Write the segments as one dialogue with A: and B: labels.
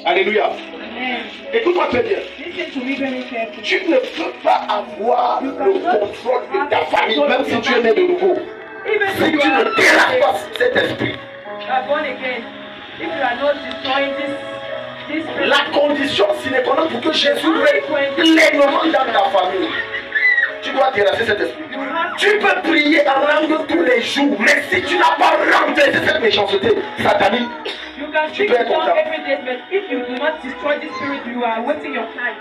A: Alléluia.
B: Amen.
A: Écoute-moi très bien.
B: Listen to me very carefully.
A: Tu ne peux pas avoir le contrôle de ta famille, même si tu es né de nouveau.
B: Even
A: Si
B: if
A: tu
B: you
A: ne
B: are
A: dérases pas cet esprit,
B: born again, if you are not destroying this spirit,
A: la condition sine qua non pour que Jésus règne pleinement dans ta famille, tu dois déraser cet esprit. Tu peux prier en langue tous les jours, mais si tu n'as pas renversé cette méchanceté satanique,
B: you can
A: tu
B: speak
A: peux
B: in
A: être
B: tongues
A: content.
B: every day, but if you do not destroy this spirit, you are wasting your time.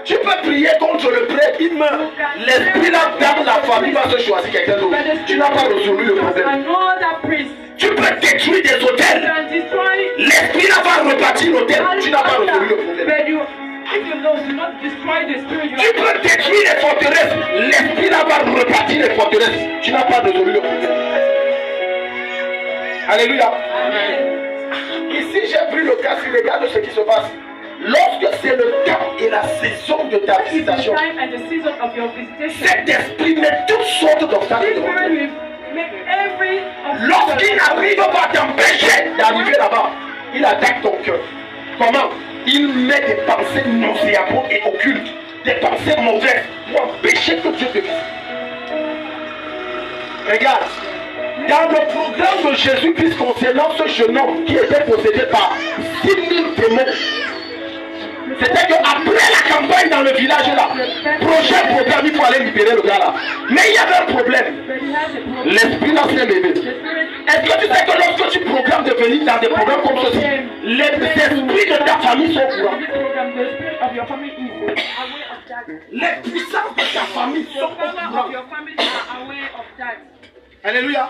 A: Tu peux prier contre le prêtre, il meurt. L'esprit là dans la famille va se choisir quelqu'un d'autre. Tu n'as pas résolu le problème.
B: Another priest.
A: Tu peux détruire des
B: You
A: hôtels.
B: can destroy.
A: L'esprit là va rebâtir l'hôtel. Tu n'as pas résolu le problème.
B: But you, if you know, do not destroy the spirit.
A: Tu peux détruire les forteresses. L'esprit là va rebâtir les forteresses. Tu n'as pas résolu le problème. Alléluia.
B: Amen.
A: Ici, j'ai pris le cas sur les gars de ce qui se passe. Lorsque c'est le temps et la saison de ta
B: It's the
A: visitation,
B: time and the season of your visitation.
A: cet esprit met toutes sortes
B: This
A: d'obstacles devant toi.
B: spirit will make every
A: Lorsqu'il n'arrive pas à t'empêcher d'arriver là-bas, il attaque ton cœur. Comment? Il met des pensées nauséabondes et occultes, des pensées mauvaises pour empêcher que Dieu te visite. Regarde, dans le programme de Jésus-Christ concernant ce jeune homme qui était possédé par 6000 démons, c'était qu'après la campagne dans le village là, prochain programme, il faut aller libérer le gars là. Mais il y avait un problème.
B: but he has a problem.
A: L'esprit là s'est levé.
B: The spirit
A: Est-ce que tu sais que lorsque tu programmes de venir dans des programmes comme ceci, les esprits de ta famille sont au courant?
B: this program, the spirit of your family is aware of that.
A: Les puissances de ta famille sont
B: The
A: au
B: power of
A: courant.
B: your family are aware of that.
A: Alléluia.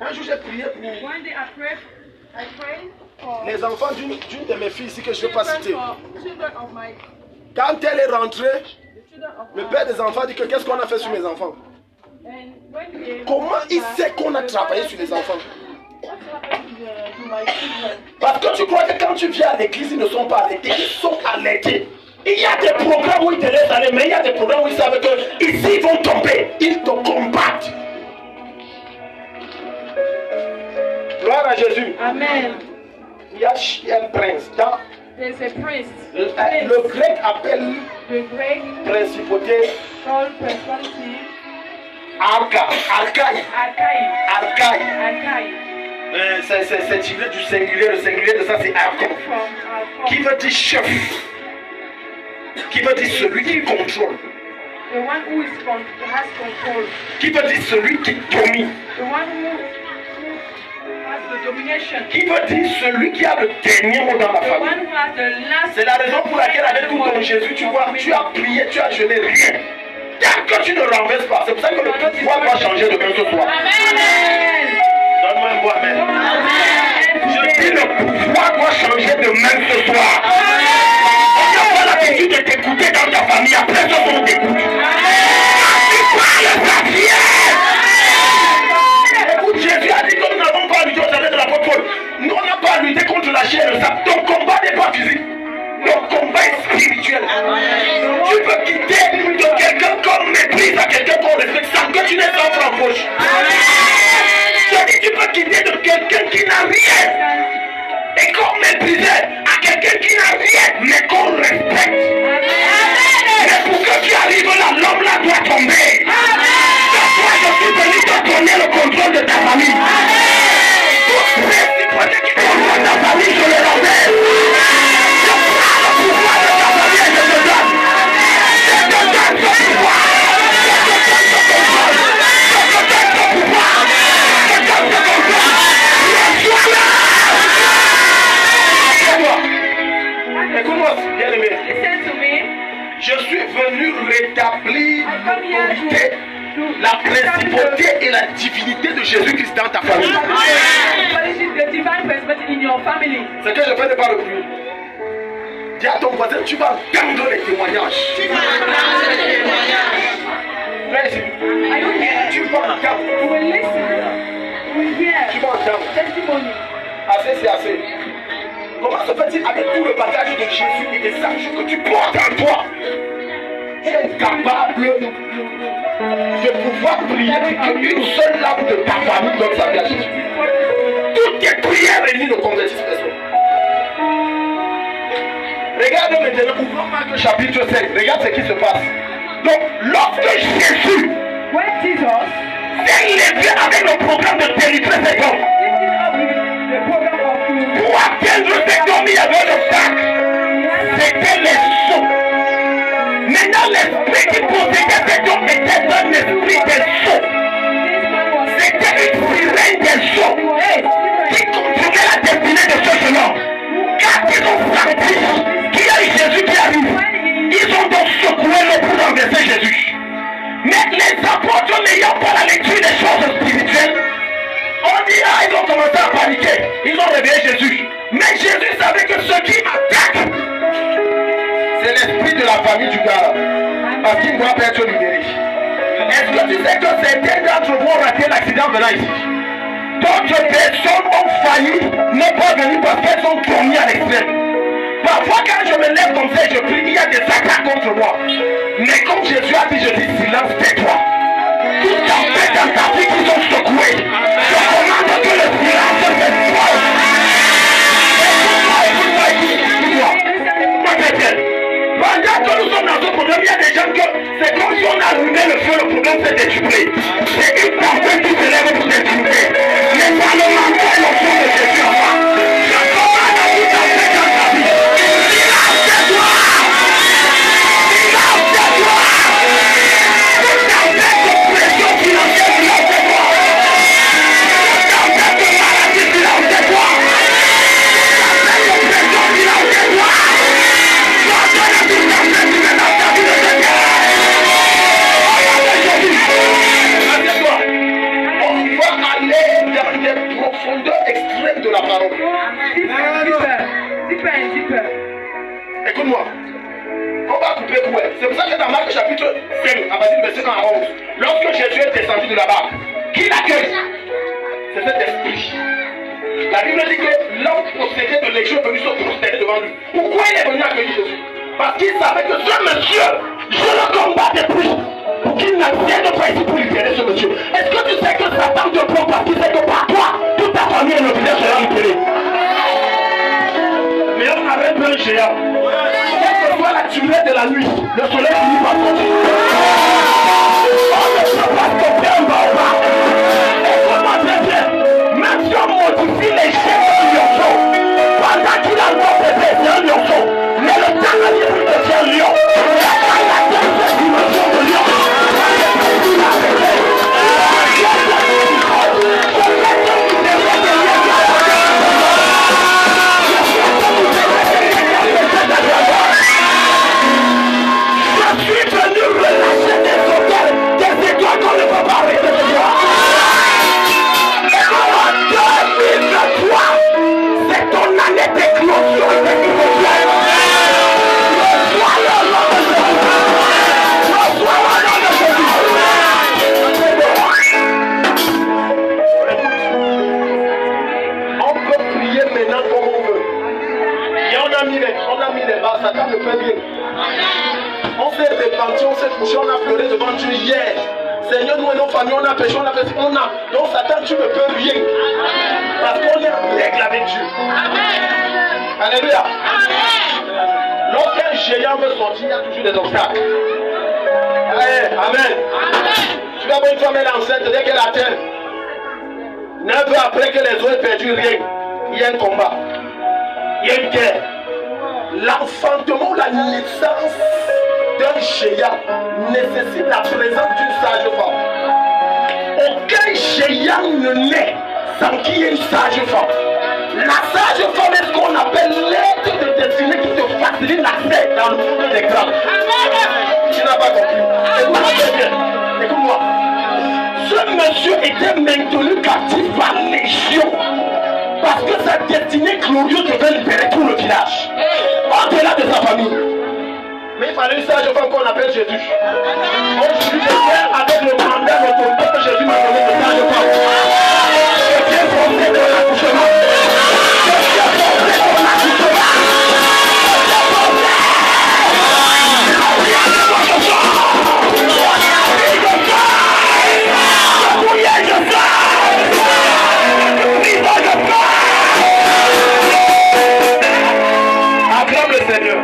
A: Un jour j'ai prié pour
B: One day I prayed for
A: les enfants d'une de mes filles ici que je ne vais pas citer.
B: children of my,
A: Quand elle est rentrée,
B: the children of
A: le
B: my,
A: père des enfants dit que qu'est-ce qu'on a fait sur mes enfants?
B: and when they,
A: Comment il sait qu'on a travaillé sur les enfants?
B: what happened to my children?
A: Parce que tu crois que quand tu viens à l'église, ils ne sont pas alertés, ils sont alertés. Il y a des programmes où ils te laissent aller, mais il y a des programmes où ils savent que ici ils vont tomber, ils te combattent. Gloire à Jésus.
B: Amen.
A: Il y a un prince. Dans
B: There's a priest.
A: le grec appelle
B: The Greek
A: principauté
B: called principality
A: Archaï.
B: Archai.
A: C'est tiré du singulier. Le singulier de ça c'est Archon. Qui veut dire chef. Qui veut dire celui qui contrôle.
B: The one who has control.
A: Qui veut dire celui qui domine.
B: The one who has the domination.
A: Qui veut dire celui qui a le dernier mot dans la
B: The
A: famille.
B: one who has the last.
A: C'est la raison pour laquelle avec tout ton Jésus, tu vois, tu as prié, tu as jeûné, rien. Tant que tu ne renverses pas, c'est pour ça que le pouvoir doit changer de même ce soir.
B: Amen.
A: Donne-moi un bois, amen.
B: Amen.
A: Je dis le pouvoir doit changer de même ce soir. On n'a pas l'habitude de t'écouter dans ta famille, après ça on t'écoute. Tu parles ta prière. Écoute, Jésus a dit que nous n'avons pas lutté au travers de l'apôtre Paul. Nous on n'a pas lutté contre la chair et le sang. Ton combat n'est pas physique. Ton combat est spirituel. Tu peux quitter de quelqu'un qu'on méprise à quelqu'un qu'on respecte sans que tu n'aies pas en poche. Je dis, tu peux quitter de quelqu'un qui n'a rien et qu'on méprise à quelqu'un qui n'a rien mais qu'on respecte. Mais pour que tu arrives là, l'homme là doit tomber. Toi, je suis venu te donner le contrôle de ta famille. Tout principe qui contrôle ta famille, je le renverse. Je prends le pouvoir de ta famille et je te donne. Je te donne ce pouvoir. Je te donne ce contrôle. Je te donne ce pouvoir. Je te donne ce contrôle. Reçois-le. Écoute-moi, bien-aimé.
B: Listen to me.
A: Je suis venu rétablir l'autorité, la principauté et la divinité de Jésus-Christ dans ta famille.
B: The divine principality in your family.
A: Ce que je fais n'est pas le bruit. Dis à ton voisin, tu vas entendre les témoignages.
B: Are you here?
A: Tu vas entendre.
B: You will listen. You will hear
A: Tu vas entendre.
B: testimony.
A: Assez, c'est assez. Comment se fait-il avec tout le bagage de Jésus et des anges que tu portes en toi? Tu es capable de pouvoir prier pour qu'une seule lame de ta famille donne sa vie à Jésus. Toutes tes prières réunies ne convertissent personne. Regardez maintenant, ouvrons Marc chapitre 5. Regarde ce qui se passe. Donc, lorsque Jésus
B: when Jesus
A: s'est levé avec le programme de délivrer cet homme,
B: lifted up the program of
A: pour atteindre cet homme, il y avait le sac. C'était les sceaux. Maintenant, l'esprit qui possédait cet homme était un esprit des sceaux. C'était une sirène des sceaux qui contrôlait la destinée de ce jeune homme. Quand ils ont senti qu'il y a eu Jésus qui arrive, ils ont donc secoué le pour renverser Jésus. Mais les apôtres, n'ayant pas la lecture des choses spirituelles, on dit, ils ont commencé à paniquer. Ils ont réveillé Jésus. Mais Jésus savait que ce qui attaque, c'est l'esprit de la famille du gars. Parce qu'il ne doit pas être libéré. Est-ce que tu sais que certains d'entre vous ont raté l'accident venant ici? D'autres personnes ont failli ne pas venir parce qu'elles sont dormies à l'extrême. Parfois quand je me lève comme ça et je prie, il y a des attaques contre moi. Mais comme Jésus a dit, je dis silence, tais-toi. Tout en fait dans ta vie qui sont secoués. Je commande que le silence se toi. Écoute-moi. Moi, pendant que nous sommes dans ce problème, il y a des gens que c'est comme si on a allumé le feu, le problème s'est décuplé. C'est une tempête qui se lève pour décupler. Mais par le manteau et le feu de Jésus en moi, je commande à tout en fait dans ta vie. Silence de toi! Silence de toi! Tout en fait de pression financière, silence de toi! Tout en fait de maladie, silence de toi! Tout en fait de pression, silence de toi! On va aller dans les profondeurs extrêmes de la parole.
B: Deeper.
A: Écoute-moi. On va couper court. C'est pour ça que dans Marc chapitre 5, à partir du verset 11, lorsque Jésus est descendu de là-bas, qui l'accueille? C'est cet esprit. La Bible dit que l'homme possédé de légion est venu se prosterner devant lui. Pourquoi il est venu accueillir Jésus? Parce qu'il savait que ce monsieur, je le combat depuis pour qu'il n'accepte pas ici pour libérer ce monsieur. Est-ce que tu sais que Satan te prend parce qu'il sait que par toi, toute ta famille et le village sera libéré? Mais on arrête un géant. Quelle que soit la durée de la nuit, le soleil finit par sortir. On ne peut pas stopper un baobab. Écoute-moi très bien. Même si on modifie les chaînes du lionceau, pendant qu'il a le droit de c'est un lionceau. Mais le temps a dit qu'il devient un lion. La dernière dimension de lion. Je suis venu relâcher des hôtels, des étoiles qu'on ne peut pas arrêter de voir. Et en 2023, c'est ton année d'éclosion et d'éclosion. Reçois le nom de Jésus. Reçois le nom de Jésus. On peut prier maintenant comme on veut. Et on a mis les bas, Satan le fait bien. On s'est repenti, on s'est couché, on a pleuré devant Dieu hier. Seigneur, nous et nos familles, on a péché, on a fait ce qu'on a. Donc Satan, tu ne peux rien. Parce qu'on est en règle avec Dieu. Amen. Alléluia. Lorsqu'un géant veut sortir, il y a toujours des obstacles. Amen. Amen. Tu vas voir une femme, elle est enceinte, dès qu'elle atteint 9 heures après que les autres aient perdu rien, il y a un combat. Il y a une guerre. L'enfantement, la naissance d'un géant nécessite la présence d'une sage femme. Aucun géant ne naît sans qu'il y ait une sage femme. La sage femme est ce qu'on appelle l'aide de destinée qui te facilite l'accès dans le monde des grands. Tu n'as pas compris. Écoute-moi. Ce monsieur était maintenu captif par légion. Parce que sa destinée glorieuse devait libérer tout le village. Au-delà de sa famille. Mais il fallait une sage femme qu'on appelle Jésus. Aujourd'hui, je viens avec le mandat de l'autorité que Jésus m'a donné de sage femme. Je viens porter de l'accouchement. Je viens porter de l'accouchement. Acclame le Seigneur.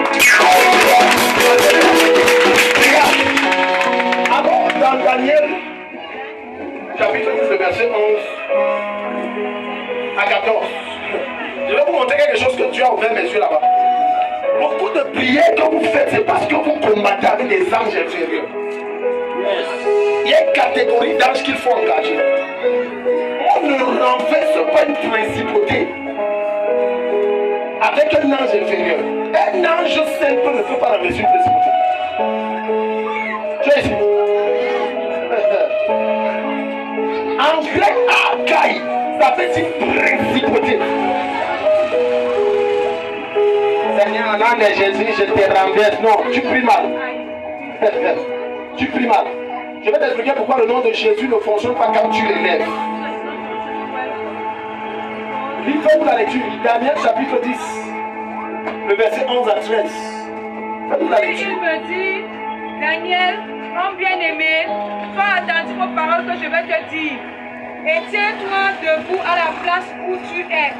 A: montrer quelque chose que Dieu a ouvert mes yeux là-bas. Beaucoup de prières que vous faites, c'est parce que vous combattez avec des anges inférieurs. Il y a une catégorie d'anges qu'il faut engager. On ne renverse pas une principauté avec un ange inférieur. Un ange simple ne peut pas renverser une principauté. Tu es ici. En grec, Akai, ça veut dire principauté. Seigneur, en nom de Jésus, je te renverse. Non, tu pries mal. Tu pries mal. Je vais t'expliquer pourquoi le nom de Jésus ne fonctionne pas quand tu l'élèves. Faites-vous la lecture. Daniel chapitre 10, le verset 11 à 13. Faites-vous la lecture.
B: Il me dit, Daniel, mon bien-aimé, sois attentif aux paroles que je vais te dire. Et tiens-toi debout à la place où tu es.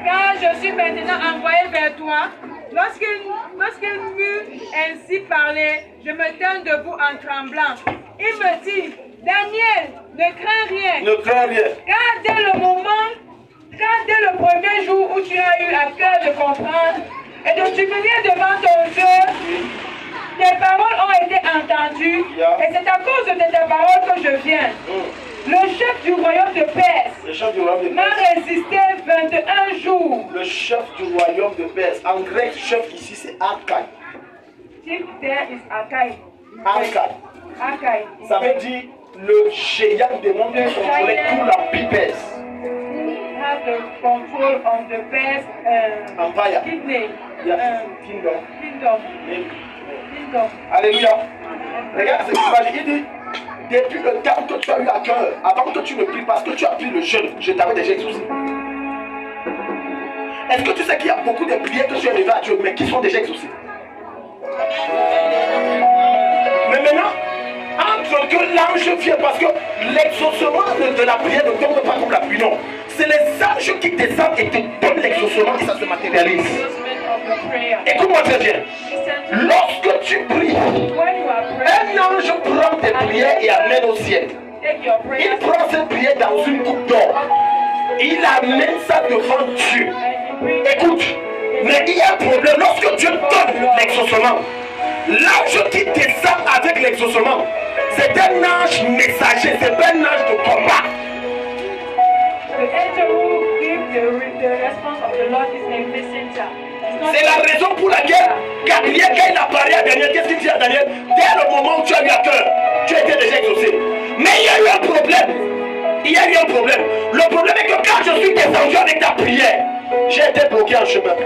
B: Car je suis maintenant envoyé vers toi. Lorsqu'il m'eut ainsi parlé, je me tins debout en tremblant. Il me dit, Daniel, ne crains rien.
A: Ne crains rien.
B: Car dès le premier jour où tu as eu à cœur de comprendre et de t'humilier devant ton Dieu, tes paroles ont été entendues. Et c'est à cause de tes paroles que je viens. Le chef du royaume de Perse m'a résisté 21 jours.
A: Le chef du royaume de Perse. En grec, chef ici c'est Akai.
B: Chief there is Akai.
A: Akai. Ça veut dire le géant des mondes qui contrôlait tout l'empire perse.
B: Has the control of the Perse
A: Empire.
B: Kingdom.
A: Alléluia. Regarde ce qu'il dit. Il dit, depuis le temps que tu as eu à cœur, avant que tu ne pries, parce que tu as pris le jeûne, je t'avais déjà exaucé. Est-ce que tu sais qu'il y a beaucoup de prières que tu as élevées à Dieu, mais qui sont déjà exaucées? Mais maintenant, entre que l'ange vient, parce que l'exaucement de la prière ne tombe pas comme la pluie, non. C'est les anges qui descendent et te donnent l'exaucement et ça se matérialise. Écoute-moi très bien. Lorsque tu pries, un ange prend tes prières et amène au ciel. Il prend ses prières dans une coupe d'or. Il amène ça devant Dieu. Écoute, mais il y a un problème. Lorsque Dieu donne l'exaucement, l'ange qui descend avec l'exaucement, c'est un ange messager, c'est pas un ange de combat. C'est la raison pour laquelle Gabriel, quand il a parlé à Daniel, qu'est-ce qu'il dit à Daniel? Dès le moment où tu as eu à cœur, tu étais déjà exaucé. Mais il y a eu un problème. Le problème est que quand je suis descendu avec ta prière, j'ai été bloqué en chemin.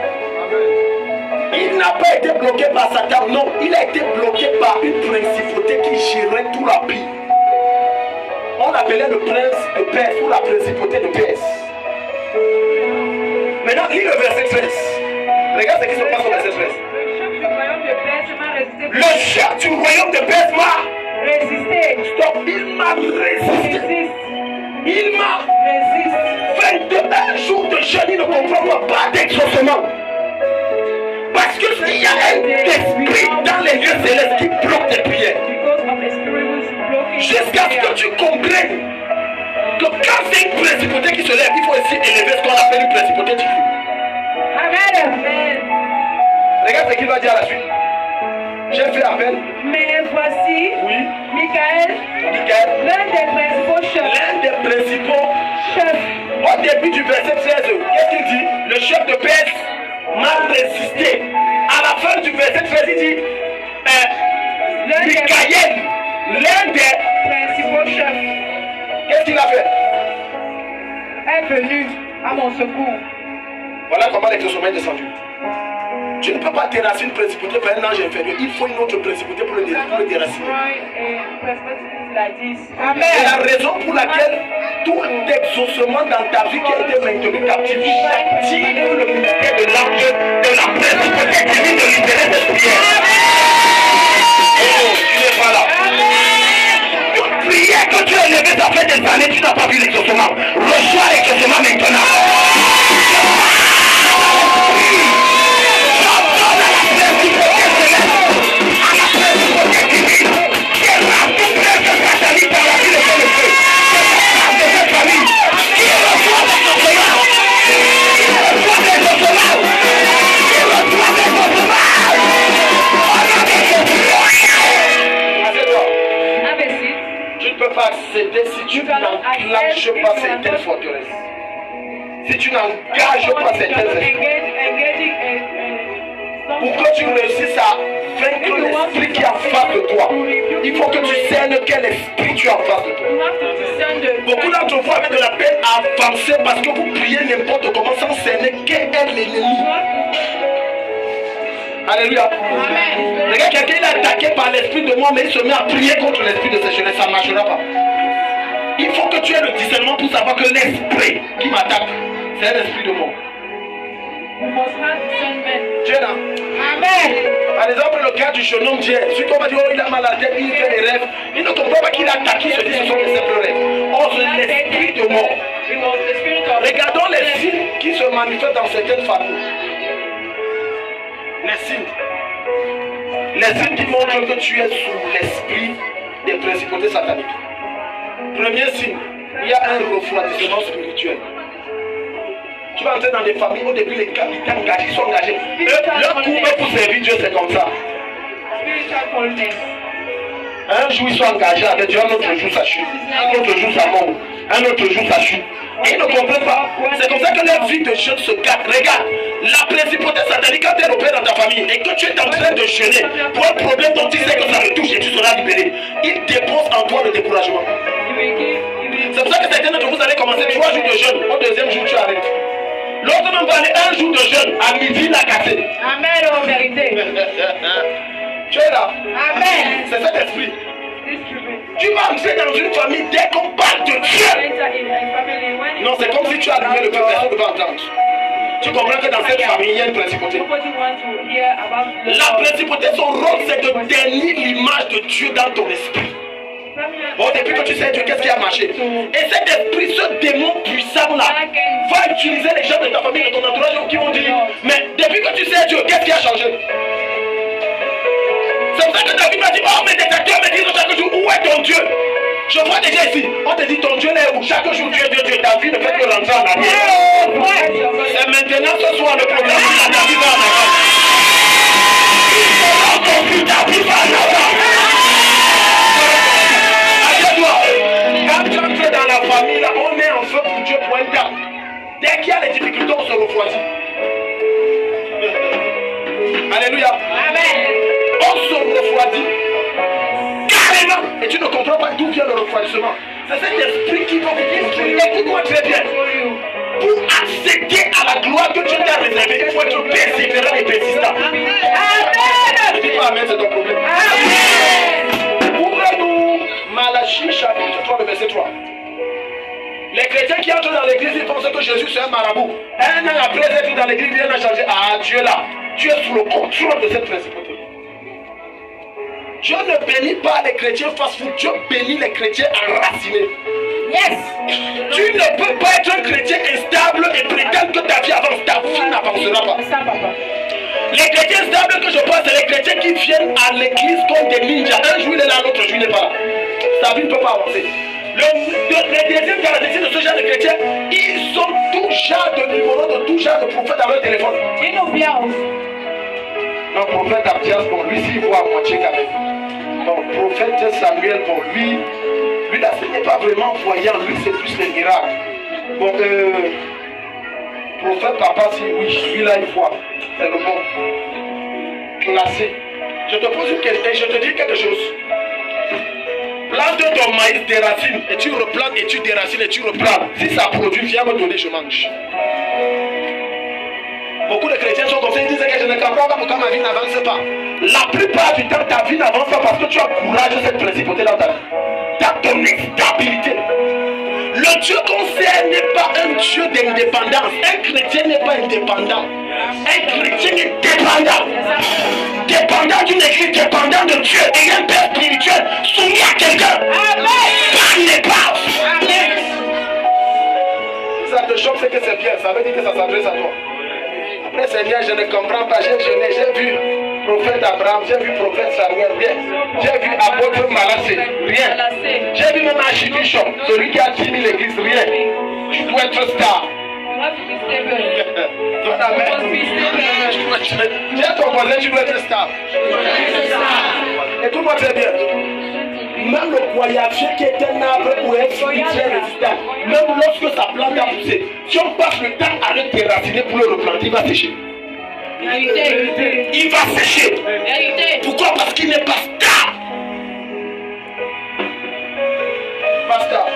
A: Il n'a pas été bloqué par Satan, non. Il a été bloqué par une principauté qui gérait tout l'empire. On l'appelait le prince de Perse ou la principauté de Perse. Maintenant, lis le verset 13. Regarde ce qui se passe au verset 13. Le chef du royaume de Perse m'a
B: résisté.
A: Stop, il m'a résisté. Il m'a résisté. 21 jours de jeûne, il ne comprend pas d'exaucement. Parce que s'il y a un esprit dans les lieux célestes qui bloque tes prières, jusqu'à ce que tu comprennes que quand c'est une principauté qui se lève, il faut aussi élever ce qu'on appelle une principauté divine.
B: Amen.
A: Regarde ce qu'il va dire à la suite. J'ai fait appel.
B: Mais voici,
A: oui,
B: Michael, l'un des principaux chefs.
A: Au début du verset 13, qu'est-ce qu'il dit? Le chef de Perse m'a résisté. À la fin du verset 13, il dit Michael, l'un des
B: principaux chefs.
A: Qu'est-ce qu'il a fait?
B: Est venu à mon secours.
A: Voilà comment l'exaucement est descendu. Tu ne peux pas terrasser une principauté par un ange inférieur. Il faut une autre principauté pour le déraciner. C'est la raison pour laquelle tout l'exaucement dans ta vie qui a été maintenu captif, j'active le ministère de l'ange de la principauté divine de libérer cette prière. Oh, tu n'es pas là. Toute prière que tu as élevée, ça fait des années, tu n'as pas vu l'exaucement. Reçois l'exaucement maintenant. Par la vie de n'engages pas certaines forteresses, si tu n'engages pas certaines esprits, pour que tu réussisses à vaincre l'esprit qui est en face de toi, il faut que tu cernes quel esprit tu as en face de toi. Beaucoup d'entre vous avez de la peine à avancer parce que vous priez n'importe comment sans cerner quel est l'ennemi. Alléluia. Amen. Regarde, quelqu'un est attaqué par l'esprit de mort, mais il se met à prier contre l'esprit de sécheresse, ça ne marchera pas. Il faut que tu aies le discernement pour savoir que l'esprit qui m'attaque, c'est un esprit de mort. Tu es là. Amen. Par exemple, le cas du jeune homme d'hier, si on va dire, oh, il a mal à la tête, il fait des rêves, il ne comprend pas qu'il a attaqué, il se dit, ce sont des simples rêves. Or, c'est l'esprit de mort. Regardons les signes qui se manifestent dans certaines familles. Les signes. Les signes qui montrent que tu es sous l'esprit des principautés sataniques. Premier signe, il y a un refroidissement spirituel. Tu vas entrer dans des familles, au début les gars ils sont engagés. Leur couple pour servir Dieu, c'est comme ça. Un jour ils sont engagés avec Dieu, un autre jour ça chute. Un autre jour ça monte. Un autre jour ça chute. Et ils ne comprennent pas. C'est comme ça que leur vie de jeûne se gâte. Regarde, la principauté satanique, quand elle opère dans ta famille et que tu es en train de jeûner pour un problème dont tu sais que ça te touche et tu seras libéré, il dépose en toi le découragement. C'est pour ça que certains d'entre vous allez commencer 3 jours de jeûne. Au deuxième jour, tu arrêtes. L'autre même va aller 1 jour de jeûne. À midi, il a cassé.
B: Amen, en vérité.
A: Tu es là.
B: Amen.
A: C'est cet esprit. Tu vas entrer dans une famille dès qu'on parle de Dieu. Non, c'est comme si tu allumais le feu, personne ne va entendre. Tu comprends que dans cette famille, il y a une principauté. La principauté, son rôle, c'est de dénier l'image de Dieu dans ton esprit. Bon, depuis que tu sais Dieu, qu'est-ce qui a marché? Et cet esprit, ce démon puissant-là, va utiliser les gens de ta famille, de ton entourage qui vont dire, mais depuis que tu sais Dieu, qu'est-ce qui a changé? C'est pour ça que David m'a dit, oh, mes détracteurs me disent chaque jour, où est ton Dieu? Je vois déjà ici, on te dit ton Dieu est où? Chaque jour Dieu, Dieu, Dieu, ta vie ne fait que rentrer en arrière. C'est maintenant ce soir le programme de ta vie va en avant. Il faut ta vie va en avant. Quand tu entres dans la famille, là, on est en feu pour Dieu pour un temps. Dès qu'il y a les difficultés, on se refroidit. Alléluia. Amen. On se refroidit. Carrément. Et tu ne comprends pas d'où vient le refroidissement. C'est cet esprit qui va vous contrôler. Écoute-moi très bien. Pour accéder à la gloire que Dieu t'a réservée, il faut être persévérant et persistant. Amen. Je dis pas amen, c'est ton problème. Amen. Ouvrez-nous Malachie chapitre 3, le verset 3. Les chrétiens qui entrent dans l'église, ils pensent que Jésus c'est un marabout. Un an après être dans l'église, rien n'a changé. Ah, Dieu est là. Tu es sous le contrôle de cette principauté. Dieu ne bénit pas les chrétiens fast-food, Dieu bénit les chrétiens enracinés. Yes. Tu ne peux pas être un chrétien instable et prétendre que ta vie avance. Ta vie n'avancera pas. Les chrétiens stables que je pense, c'est les chrétiens qui viennent à l'église comme des ninjas. Un jour il est là, l'autre jour il n'est pas là. Sa vie ne peut pas avancer. Les deuxièmes caractéristiques de ce genre de chrétiens, ils ont tout genre de numéros, de tout genre de prophètes dans leur téléphone. Ils nous viennent. Le prophète Abdias, bon, lui, s'il voit à moitié quand même. Donc, prophète Samuel, bon, lui là, ce n'est pas vraiment voyant, lui, c'est plus les miracles. Bon, prophète Papa, si oui, lui là, il voit. C'est le bon. Classé. Je te pose une question et je te dis quelque chose. Plante ton maïs, des racines, et tu replantes, et tu déracines, et tu replantes. Si ça produit, viens me donner, je mange. Beaucoup de chrétiens sont comme ça, ils disent que je ne comprends pas pourquoi ma vie n'avance pas. La plupart du temps, ta vie n'avance pas parce que tu as courage de cette principauté dans ta vie. Dans ton instabilité. Le Dieu qu'on sert n'est pas un Dieu d'indépendance. Un chrétien n'est pas indépendant. Un chrétien est dépendant. Dépendant d'une église, dépendant de Dieu. Et un père spirituel soumis à quelqu'un. Amen. Par les pauvres. Amen. Ça te choque, c'est que c'est bien. Ça veut dire que ça s'adresse à toi. Après, Seigneur, je ne comprends pas. J'ai vu prophète Abraham, j'ai vu prophète Samuel, rien. J'ai vu apôtre Malassé, rien. J'ai vu même archibishop, celui qui a fini l'église, rien. Tu dois être star. Dis à ton voisin, tu dois être star. Écoute-moi très bien. Même le goyavier qui est un arbre pour être spirituel résistant, même lorsque sa plante a poussé, si on passe le temps à le déraciner pour le replanter, il va sécher. Il va sécher. Pourquoi? Parce qu'il n'est pas stable. Pas stable.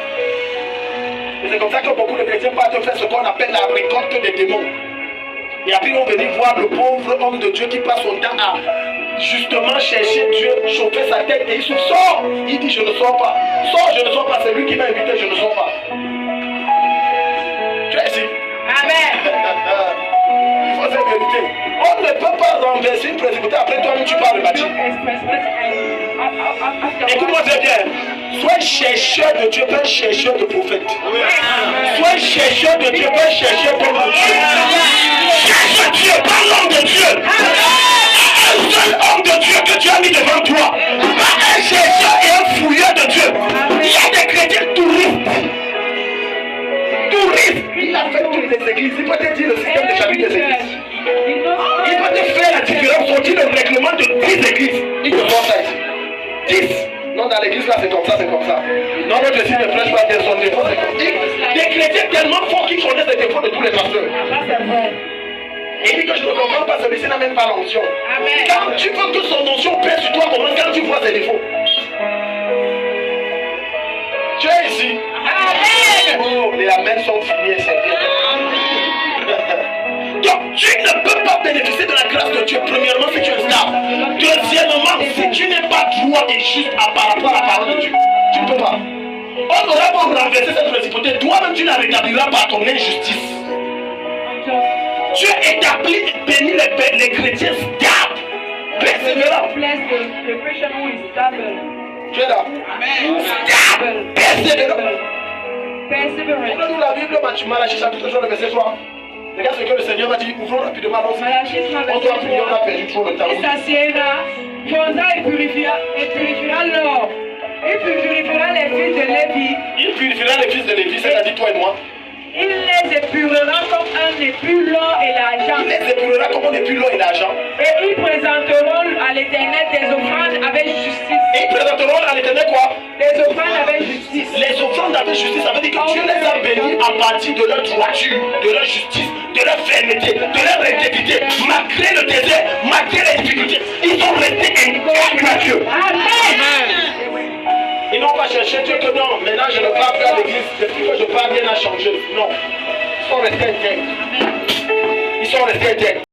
A: Et c'est comme ça que beaucoup de chrétiens partent faire ce qu'on appelle la récolte des démons. Et après ils vont venir voir le pauvre homme de Dieu qui passe son temps à justement chercher Dieu, chauffer sa tête et il se sort. Il dit je ne sors pas. Sors, je ne sors pas. C'est lui qui m'a invité, je ne sors pas. Tu es ici.
B: Amen.
A: Il faut cette vérité. On ne peut pas renverser une principauté après toi-même tu parles de bâtir. Écoute-moi très bien. Sois chercheur de Dieu, pas chercheur de prophète. Sois chercheur de Dieu, pas chercheur de Dieu. Cherche Dieu, pas l'homme de Dieu. Un seul homme de Dieu que Dieu a mis devant toi. Pas un chercheur et un fouilleur de Dieu. Il y a des chrétiens touristes. Touristes. Il a fait toutes les églises. Il peut te dire le système de chapitre des églises. Il peut te faire la différence, sortir le règlement de 10 églises. Il te voit ça ici. 10. Non, dans l'église là c'est comme ça, c'est comme ça. Non, notre signe ne prêche pas bien son défaut, c'est comme ça. Des chrétiens tellement forts qu'ils connaissent les défauts de tous les pasteurs. Et il dit que je ne comprends pas, celui-ci n'a même pas l'onction. Quand tu veux que son onction pèse sur toi, comment quand tu vois ses défauts? Tu es ici. Amen. Oh, les amens sont finis et c'est bien. Donc tu ne peux pas bénéficier de la grâce de Dieu, premièrement si tu es stable. Deuxièmement, si tu n'es pas droit et juste par rapport à la parole de Dieu, tu ne peux pas. On n'aura pas renversé cette principauté, toi-même tu la rétabliras par ton injustice. Dieu établit et bénit les chrétiens stables, persévérants. Tu es là. Stable, persévérant. On nous la Bible, Malachie chapitre 3, le verset 3. Regarde ce que le Seigneur va dire, ouvrons rapidement nos yeux. On doit prier, on a perdu trop le temps.
B: Il s'assiera, fondra et purifiera l'or. Il purifiera les fils de Lévi.
A: Il purifiera les fils de Lévi, c'est-à-dire toi et moi.
B: Il les épurera comme on épure l'or et l'argent.
A: Il les épurera comme on épure l'or et l'argent.
B: Et ils présenteront à l'Éternel des offrandes avec justice.
A: Et ils présenteront à l'Éternel quoi?
B: Des offrandes avec justice.
A: Les offrandes avec justice, ça veut dire que Dieu les a bénis à partir de leur droiture, de leur justice, de leur fermeté, de leur intégrité. Malgré le désert, malgré les difficultés, ils sont restés intègres à Dieu.
B: Amen.
A: Ils n'ont pas cherché Dieu que non, maintenant je ne parle plus à l'église, depuis que je parle, rien n'a changé. Non, ils sont restés intègres. Ils sont restés intègres.